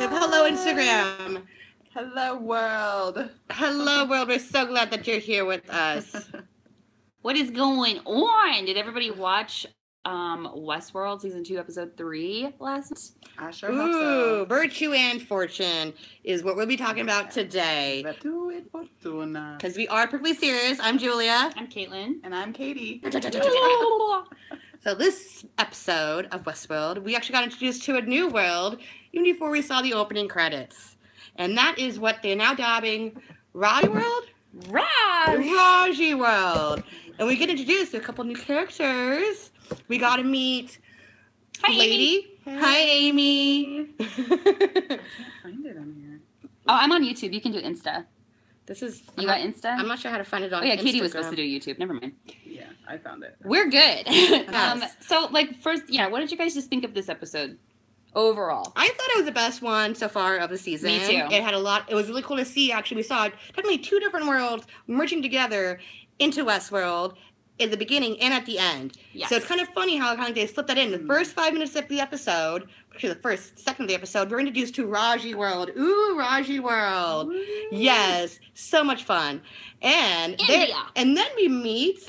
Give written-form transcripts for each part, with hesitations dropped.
YouTube. Hello, Instagram. Hello, world. Hello, world. We're so glad that you're here with us. What is going on? Did everybody watch Westworld Season 2, Episode 3 last night? I sure hope so. Virtue and Fortune is what we'll be talking about today. Virtú and Fortuna. Because we are perfectly serious. I'm Julia. I'm Caitlin. And I'm Katie. So this episode of Westworld, we actually got introduced to a new world even before we saw the opening credits. And that is what they're now dubbing Raji World? Raji World. And we get introduced to a couple new characters. We got to meet Lady. Hey. Hi, Amy. I can't find it on here. Oh, I'm on YouTube. You can do Insta. You got Insta? I'm not sure how to find it on Oh, yeah, Instagram. Katie was supposed to do YouTube. Never mind. Yeah, I found it. We're good. Yes. So, first, what did you guys just think of this episode overall? I thought it was the best one so far of the season. Me too. It had a lot. It was really cool to see. Actually, we saw technically two different worlds merging together into Westworld in the beginning and at the end. Yes. So it's kind of funny how kind of they slipped that in. The first 5 minutes of the episode, actually the second of the episode, we're introduced to Raji World. Ooh, Raji World. Ooh. Yes, so much fun. And India. And then we meet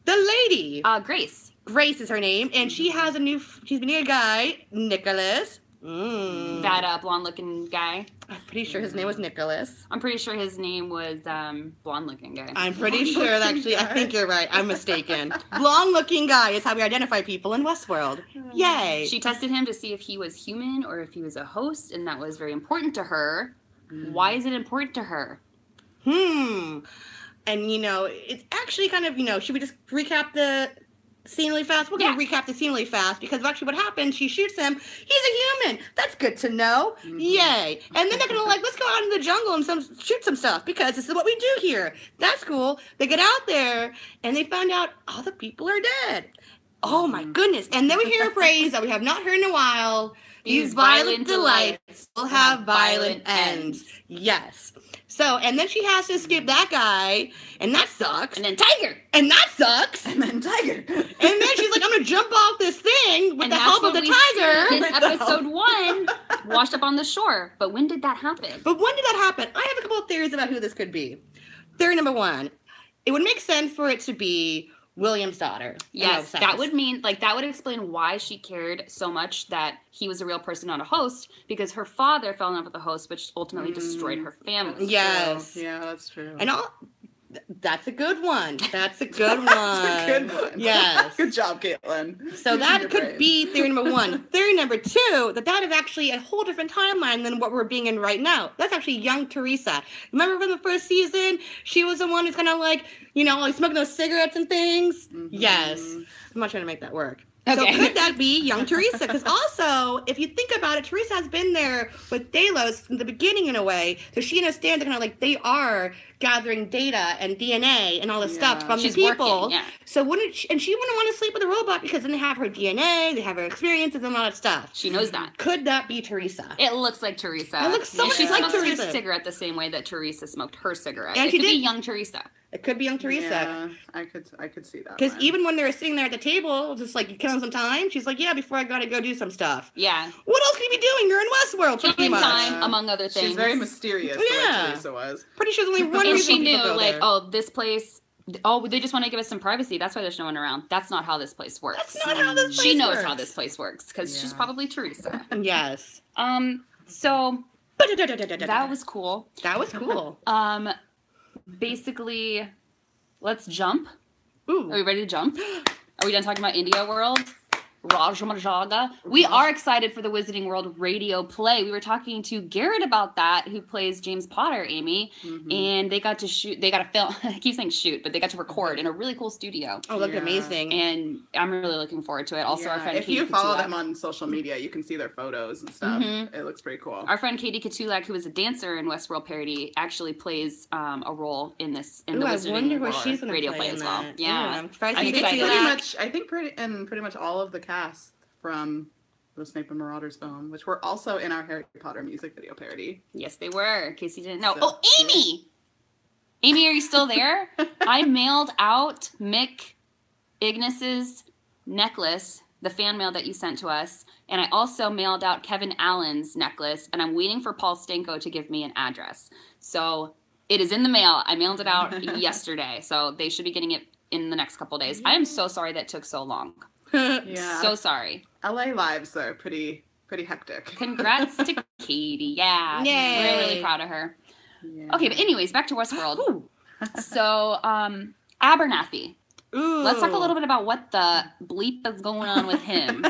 the lady. Grace. Grace is her name, and she's meeting a guy, Nicholas. That blonde-looking guy. I'm pretty sure his name was Nicholas. I'm pretty sure his name was blonde-looking guy. I'm pretty sure, actually, I think you're right. I'm mistaken. Blonde-looking guy is how we identify people in Westworld. Yay. She tested him to see if he was human or if he was a host, and that was very important to her. Why is it important to her? And, it's actually kind of, should we just recap the scene really fast? We're going to recap the scene really fast because actually what happens, she shoots him. He's a human. That's good to know. Mm-hmm. Yay. And then they're going to let's go out in the jungle and shoot some stuff because this is what we do here. That's cool. They get out there and they find out all the people are dead. Oh my goodness. And then we hear a phrase that we have not heard in a while. These violent delights will have violent ends. Yes. So, and then she has to escape that guy, and that sucks. And then Tiger. And that sucks. And then Tiger. And then she's like, I'm going to jump off this thing with the help of the tiger. In episode 1, washed up on the shore. But when did that happen? I have a couple of theories about who this could be. Theory number 1. It would make sense for it to be William's daughter. Yes, that would mean, that would explain why she cared so much that he was a real person, not a host, because her father fell in love with the host, which ultimately destroyed her family. Yes. True. Yeah, that's true. And that's a good one. That's a good one. That's a good one. Yes. Good job, Caitlin. So that could be theory number 1. Theory number 2, that is actually a whole different timeline than what we're being in right now. That's actually young Teresa. Remember from the first season? She was the one who's kind of smoking those cigarettes and things? Mm-hmm. Yes. I'm not trying to make that work. Okay. So could that be young Teresa? Because also, if you think about it, Teresa has been there with Delos from the beginning in a way. So she understands they are gathering data and DNA and all this stuff from the people. Working, So she wouldn't want to sleep with a robot because then they have her DNA, they have her experiences and all that stuff. She knows that. Could that be Teresa? It looks like Teresa. It looks so much like Teresa. She smoked her cigarette the same way that Teresa smoked her cigarette. And it could be young Teresa. It could be young Teresa. Yeah, I could see that. Because even when they were sitting there at the table, just killing some time, she's like, yeah, before I gotta go do some stuff. Yeah. What else can you be doing? You're in Westworld, pretty much. Time, among other things. She's very mysterious, the way Teresa was. Pretty sure there's only one reason reason she knew, there. this place, they just want to give us some privacy. That's why there's no one around. That's not how this place works. That's not how this place works. She knows how this place works, because she's probably Teresa. Yes. So, that was cool. That was cool. Basically, let's jump. Ooh. Are we ready to jump? Are we done talking about India World? Rajamajaga. We are excited for the Wizarding World radio play. We were talking to Garrett about that, who plays James Potter, Amy, and they got to film, I keep saying shoot, but they got to record in a really cool studio. Oh, looked amazing. And I'm really looking forward to it. Also, our friend Katie If you follow Katulak. them on social media, you can see their photos and stuff. It looks pretty cool. Our friend Katie Katulak, who is a dancer in Westworld Parody, actually plays a role in the Wizarding World radio play as well. Yeah, I'm excited. I think pretty much all of the cast from the Snape and Marauders film, which were also in our Harry Potter music video parody. Yes, they were, in case you didn't know. Amy! Amy, are you still there? I mailed out Mick Ignis's necklace the fan mail that you sent to us, and I also mailed out Kevin Allen's necklace, and I'm waiting for Paul Stanko to give me an address. So it is in the mail. I mailed it out yesterday, so they should be getting it in the next couple days. I am so sorry that took so long. Yeah. So sorry. LA lives are pretty hectic. Congrats to KATEY. Yeah. Yay. We're really proud of her. Yeah. Okay, but anyways, back to Westworld. So, Abernathy. Ooh. Let's talk a little bit about what the bleep is going on with him.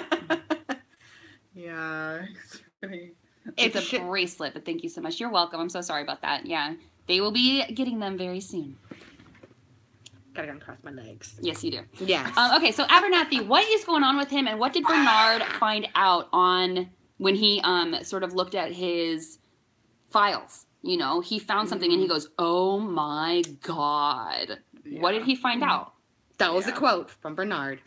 Yeah. It's a bracelet, but thank you so much. You're welcome. I'm so sorry about that. Yeah. They will be getting them very soon. Gotta go cross my legs. Yes, you do. Yes. Okay, so Abernathy, what is going on with him, and what did Bernard find out on when he sort of looked at his files? You know, he found something and he goes, "Oh my God." Yeah. What did he find out? That was a quote from Bernard.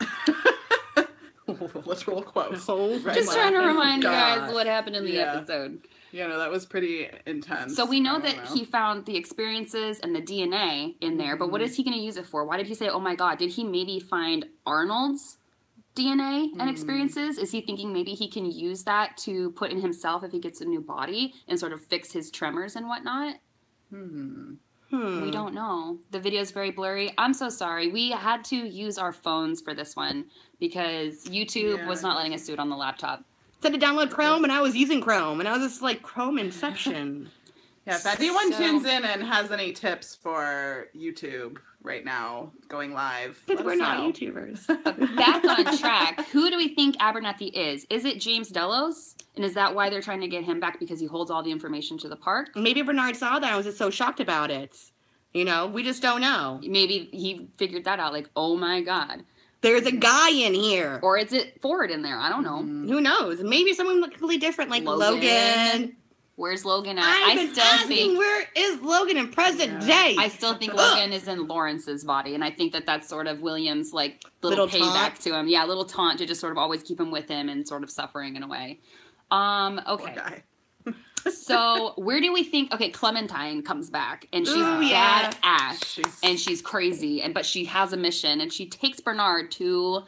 Literal quote. Just trying to remind you guys what happened in the episode. Yeah, no, that was pretty intense. So we know that he found the experiences and the DNA in there, but what is he going to use it for? Why did he say, "Oh my God"? Did he maybe find Arnold's DNA and experiences? Is he thinking maybe he can use that to put in himself if he gets a new body and sort of fix his tremors and whatnot? We don't know. The video is very blurry. I'm so sorry. We had to use our phones for this one because YouTube was not letting us do it on the laptop. Said to download Chrome, and I was using Chrome, and I was just like, Chrome Inception. Yeah, if anyone tunes in and has any tips for YouTube right now, going live, because we're not YouTubers. Back on track, who do we think Abernathy is? Is it James Delos? And is that why they're trying to get him back, because he holds all the information to the park? Maybe Bernard saw that and was just so shocked about it. You know, we just don't know. Maybe he figured that out, like, oh my God. There's a guy in here. Or is it Ford in there? I don't know. Who knows? Maybe someone completely different, like Logan. Where's Logan at? I still think, where is Logan in present day? I still think Logan is in Lawrence's body, and I think that that's sort of William's, like, little payback taunt to him. Yeah, little taunt to just sort of always keep him with him and sort of suffering in a way. Okay. So where do we think? Okay, Clementine comes back and she's badass and she's crazy, but she has a mission and she takes Bernard to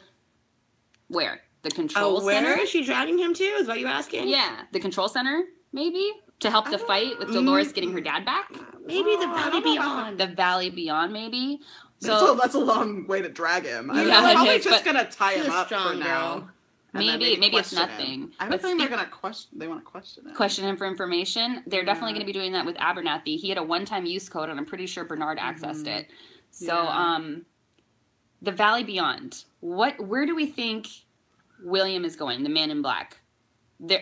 where? The control center. Where is she dragging him to? Is what you asking? Yeah, the control center, maybe to help the fight with Dolores getting her dad back. Maybe the Valley Beyond. The Valley Beyond, maybe. So that's a long way to drag him. Yeah, I'm probably just gonna tie him up for now. Maybe it's nothing. I don't think they're gonna question. They want to question him. Question him for information. They're definitely going to be doing that with Abernathy. He had a one-time use code, and I'm pretty sure Bernard accessed it. So, the Valley Beyond. Where do we think William is going? The Man in Black.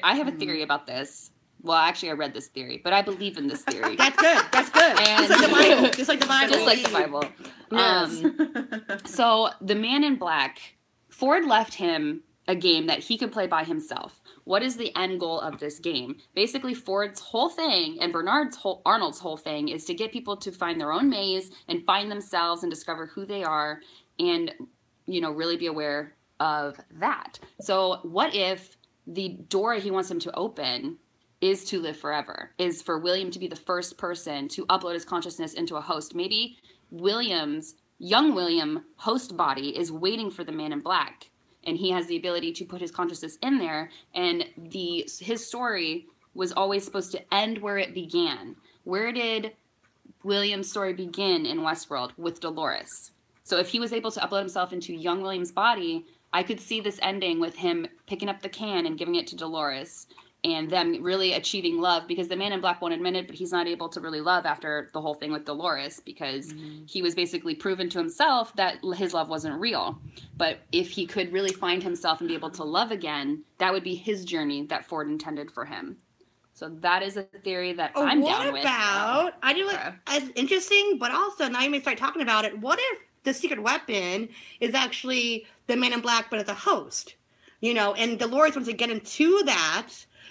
I have a theory about this. Well, actually, I read this theory, but I believe in this theory. That's good. That's good. And just like the Bible. Just like the Bible. Just like the Bible. Yes. So the Man in Black, Ford left him a game that he could play by himself. What is the end goal of this game? Basically, Ford's whole thing and Arnold's whole thing is to get people to find their own maze and find themselves and discover who they are and, you know, really be aware of that. So what if the door he wants them to open is to live forever, is for William to be the first person to upload his consciousness into a host? Maybe young William host body is waiting for the Man in Black, and he has the ability to put his consciousness in there, and his story was always supposed to end where it began. Where did William's story begin in Westworld? With Dolores. So if he was able to upload himself into young William's body, I could see this ending with him picking up the can and giving it to Dolores, and them really achieving love, because the Man in Black won't admit it, but he's not able to really love after the whole thing with Dolores, because he was basically proven to himself that his love wasn't real. But if he could really find himself and be able to love again, that would be his journey that Ford intended for him. So that is a theory that I'm down with. I do it as interesting, but also now you may start talking about it. What if the secret weapon is actually the Man in Black, but as a host? You know, and Dolores wants to get into that,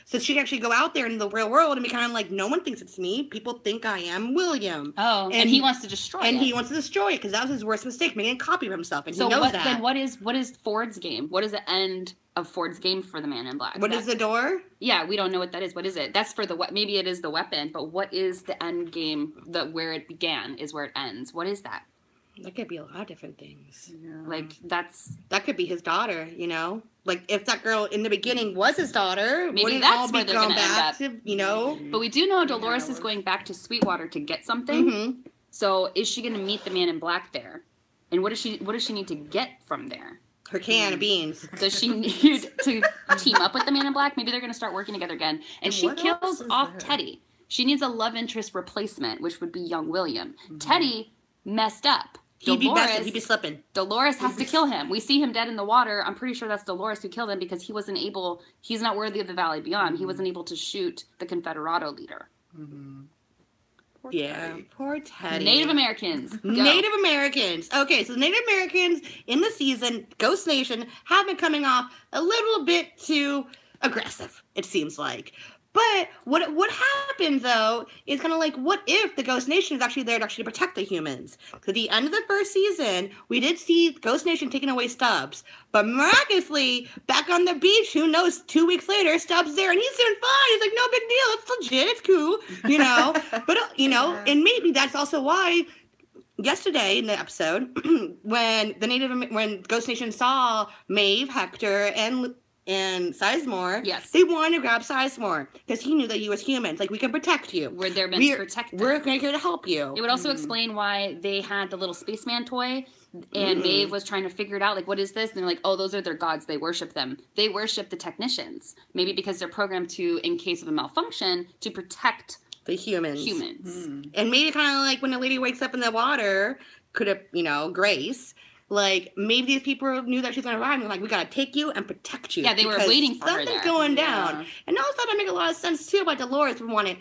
so she can actually go out there in the real world and be kind of like, no one thinks it's me. People think I am William. Oh, and he wants to destroy it. And he wants to destroy it because that was his worst mistake, making a copy of himself, and he knows that. Then what is Ford's game? What is the end of Ford's game for the Man in Black? What is the door? Yeah, we don't know what that is. What is it? That's for maybe it is the weapon, but what is the end game? Where it began is where it ends. What is that? That could be a lot of different things. Yeah. Like, that could be his daughter, you know? Like, if that girl in the beginning was his daughter, maybe wouldn't that's all where be they're gone going to end back up. to, you know? But we do know Dolores is going back to Sweetwater to get something. Mm-hmm. So is she going to meet the Man in Black there? And what does she need to get from there? Her can of beans. Does she need to team up with the Man in Black? Maybe they're going to start working together again. And she what else kills is off there? Teddy. She needs a love interest replacement, which would be young William. Teddy messed up. He'd be slipping. Dolores has to kill him. We see him dead in the water. I'm pretty sure that's Dolores who killed him because he's not worthy of the Valley Beyond. He wasn't able to shoot the Confederado leader. Poor Teddy. Native Americans. Go. Native Americans. Okay, so the Native Americans in the season, Ghost Nation, have been coming off a little bit too aggressive, it seems like. But what happened, though, is kind of like, what if the Ghost Nation is actually there to actually protect the humans? Because at the end of the first season, we did see Ghost Nation taking away Stubbs. But miraculously, back on the beach, who knows, 2 weeks later, Stubbs there, and he's doing fine. He's like, no big deal. It's legit. It's cool, you know? But, you know, and maybe that's also why yesterday in the episode, when Ghost Nation saw Maeve, Hector, and Sizemore, yes, they wanted to grab Sizemore because he knew that he was human. It's like, we can protect you. We're there meant to protect them. We're here to help you. It would also explain why they had the little spaceman toy, and Maeve was trying to figure it out, like, what is this? And they're like, oh, those are their gods. They worship them. They worship the technicians. Maybe because they're programmed to, in case of a malfunction, to protect the humans. And maybe kind of like when the lady wakes up in the water, could have, you know, Grace, like, maybe these people knew that she's going to arrive and they're like, we got to take you and protect you. Yeah, they were waiting for her there. Something's going down. And also that make a lot of sense, too, about Dolores would want to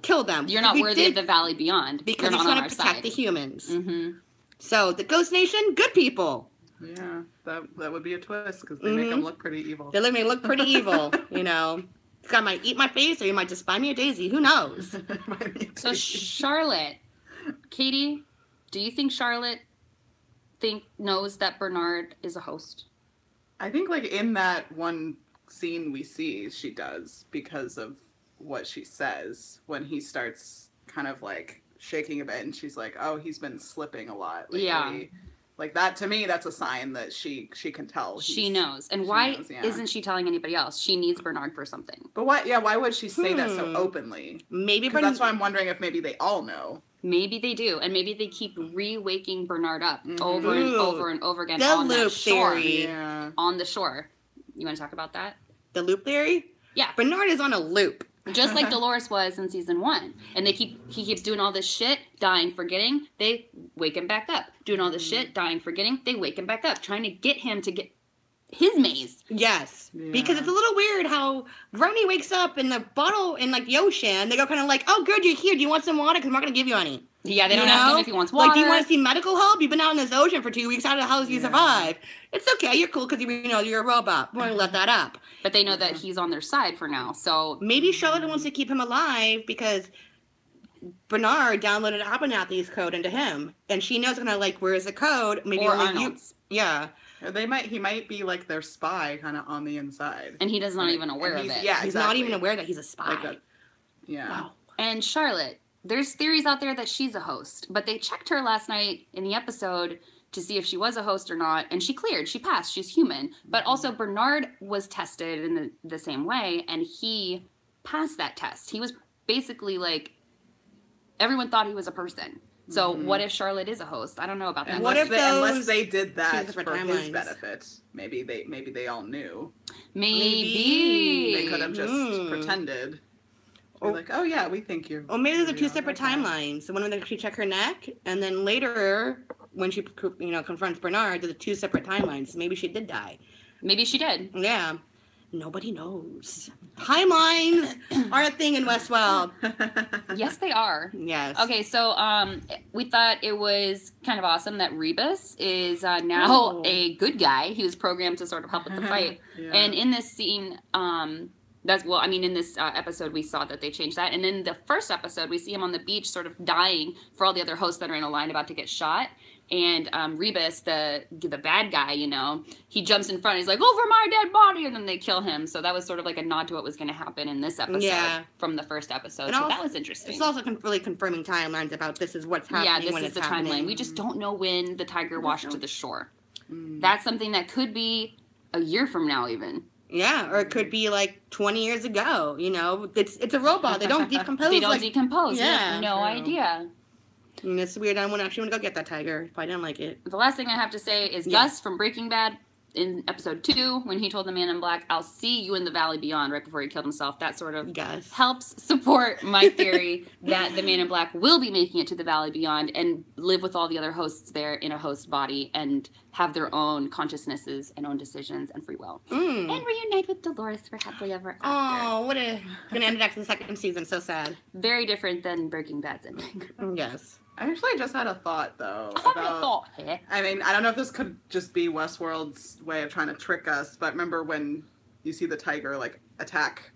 kill them. You're not worthy of the Valley Beyond. Because he's trying to protect the humans. Mm-hmm. So, the Ghost Nation, good people. Yeah, that would be a twist because they make them look pretty evil. They make me look pretty evil, you know. This guy might eat my face or he might just buy me a daisy. Who knows? So, Charlotte, Katie, do you think Charlotte knows that Bernard is a host? I think, like, in that one scene we see, she does, because of what she says when he starts kind of, like, shaking a bit, and she's like, oh, he's been slipping a lot lately. Yeah. Like, that, to me, that's a sign that she can tell. She knows. And why isn't she telling anybody else? She needs Bernard for something. But why would she say that so openly? Maybe that's why I'm wondering if maybe they all know. Maybe they do, and maybe they keep re-waking Bernard up over and over and over again the on loop that shore. Theory. Yeah. On the shore. You want to talk about that? The loop theory? Yeah. Bernard is on a loop. Just like Dolores was in season 1. And he keeps doing all this shit, dying, forgetting. They wake him back up. Doing all this shit, dying, forgetting. They wake him back up, trying to get him to get his maze. Yes. Yeah. Because it's a little weird how Roni wakes up in the bottle in, like, the ocean. They go kind of like, oh, good, you're here. Do you want some water? Because I'm not going to give you any. Yeah, they don't ask him if he wants water. Like, do you want to see medical help? You've been out in this ocean for 2 weeks. How the hell do you survive? It's okay. You're cool because, you're a robot. We're going to let that up. But they know that he's on their side for now, so... Maybe Charlotte wants to keep him alive because Bernard downloaded Abernathy's code into him. And she knows kind of like, where's the code? Maybe or only Arnold's. Yeah. He might be like their spy kind of on the inside. And he does not even aware of it. Yeah, he's not even aware that he's a spy. Wow. And Charlotte, there's theories out there that she's a host, but they checked her last night in the episode to see if she was a host or not, and she cleared. She passed. She's human. But also Bernard was tested in the same way, and he passed that test. He was basically like, everyone thought he was a person. So what if Charlotte is a host? I don't know about that. Unless they did that for his benefit. Maybe they all knew. Maybe. They could have just pretended. Like, oh yeah, we think you're... Or maybe there's two separate timelines. The one when they actually check her neck, and then later, when she confronts Bernard, there's two separate timelines. Maybe she did die. Maybe she did. Yeah. Nobody knows. Timelines are a thing in Westworld. Yes, they are. Yes. Okay, so we thought it was kind of awesome that Rebus is now a good guy. He was programmed to sort of help with the fight. Yeah. And in this scene, in this episode, we saw that they changed that. And in the first episode, we see him on the beach sort of dying for all the other hosts that are in a line about to get shot. And Rebus, the bad guy, you know, he jumps in front. He's like, over my dead body. And then they kill him. So that was sort of like a nod to what was going to happen in this episode from the first episode. And so that was interesting. It's also really confirming timelines about this is what's happening when it's happening. Timeline. We just don't know when the tiger washed to the shore. That's something that could be a year from now even. Yeah, or it could be like 20 years ago, you know. It's a robot. They don't decompose. They don't decompose. Yeah. We have no idea. And it's weird. I actually want to go get that tiger if I didn't like it. The last thing I have to say is Gus from Breaking Bad in episode 2, when he told the Man in Black, I'll see you in the Valley Beyond, right before he killed himself. That sort of helps support my theory that the Man in Black will be making it to the Valley Beyond and live with all the other hosts there in a host body and have their own consciousnesses and own decisions and free will. And reunite with Dolores for happily ever after. Oh, gonna end it after the second season. So sad. Very different than Breaking Bad's ending. Yes. I actually just had a thought, though. I mean, I don't know if this could just be Westworld's way of trying to trick us, but remember when you see the tiger, like, attack,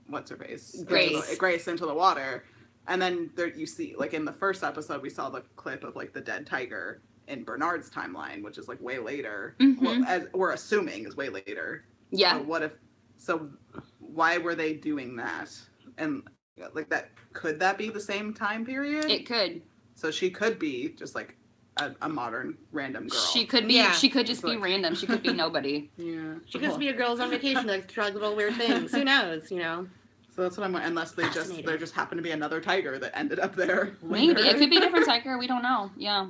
what's-her-face? Grace into the water, and then there you see, like, in the first episode, we saw the clip of, like, the dead tiger in Bernard's timeline, which is, like, way later. Well, as we're assuming is way later. Yeah. So why were they doing that? And, like, could that be the same time period? It could. So she could be just like a modern random girl. She could be. Yeah. She could just be random. She could be nobody. Yeah. She could just be a girl's on vacation, like try little weird things. Who knows? You know. So that's what I'm. Unless there just happened to be another tiger that ended up there. Maybe it could be a different tiger. We don't know. Yeah.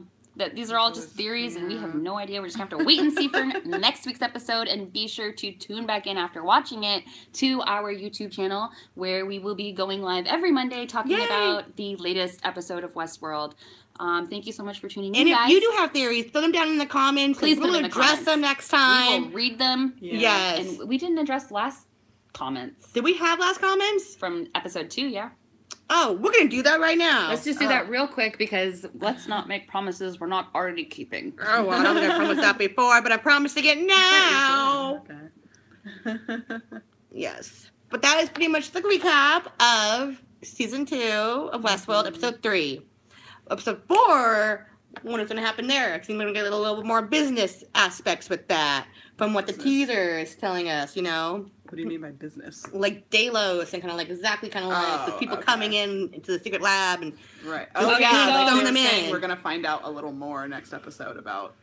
These are all just theories, and we have no idea. We're just going to have to wait and see for next week's episode, and be sure to tune back in after watching it to our YouTube channel, where we will be going live every Monday talking about the latest episode of Westworld. Thank you so much for tuning in, guys. And if you do have theories, throw them down in the comments. Please we'll address them next time. We will read them. Yes. And we didn't address last comments. Did we have last comments? From episode 2, yeah. Oh, we're going to do that right now. Let's just do that real quick, because let's not make promises we're not already keeping. Oh, well, I don't think I promised that before, but I promised again now. Okay. Yes. But that is pretty much the recap of Season 2 of Westworld, Episode 3. Episode 4, what is going to happen there? I think we're going to get a little bit more business aspects with that, from what the teaser is telling us, you know? What do you mean by business? Like Delos and kind of like exactly kind of like the people coming into the secret lab and throwing them in. We're gonna find out a little more next episode about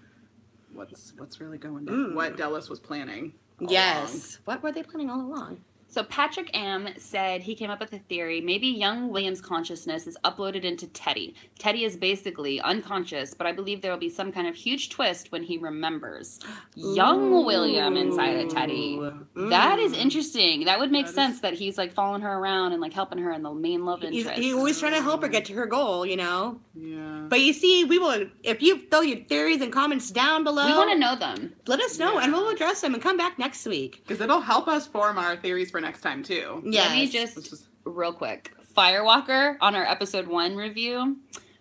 what's really going down. What Delos was planning. Along. What were they planning all along? So Patrick M. said he came up with a theory. Maybe young William's consciousness is uploaded into Teddy. Teddy is basically unconscious, but I believe there will be some kind of huge twist when he remembers young William inside of Teddy. That is interesting. That would make sense that he's like following her around and like helping her in the main love interest. He's always trying to help her get to her goal, you know? Yeah. But you see, we will, if you throw your theories and comments down below. We want to know them. Let us know and we'll address them and come back next week. Because it'll help us form our theories for next time too. Let me just real quick. Firewalker on our episode 1 review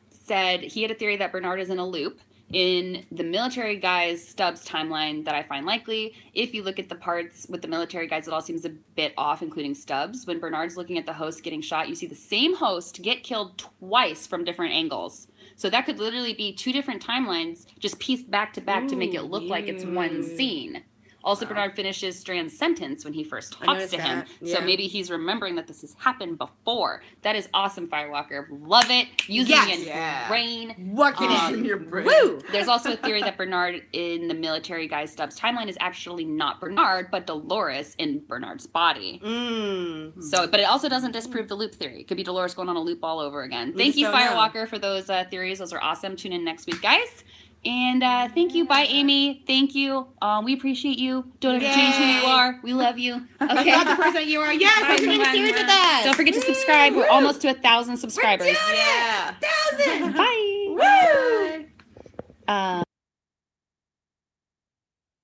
said he had a theory that Bernard is in a loop in the military guy's Stubbs timeline that I find likely. If you look at the parts with the military guys, it all seems a bit off, including Stubbs. When Bernard's looking at the host getting shot, you see the same host get killed twice from different angles. So that could literally be 2 different timelines just pieced back to back to make it look like it's one scene. Also, Bernard finishes Strand's sentence when he first talks to him. So maybe he's remembering that this has happened before. That is awesome, Firewalker. Love it. Using your brain. Working in your brain. Woo! There's also a theory that Bernard in the military guy Stubbs timeline is actually not Bernard, but Dolores in Bernard's body. So, but it also doesn't disprove the loop theory. It could be Dolores going on a loop all over again. Thank you, Firewalker, for those theories. Those are awesome. Tune in next week, guys. And thank you. Bye, Amy. Thank you. We appreciate you. Don't ever change who you are. We love you. Okay. Not the person you are. Yes, thanks for being serious with us. Don't forget to subscribe. We're almost to 1,000 subscribers. We're doing it. 1,000. Bye.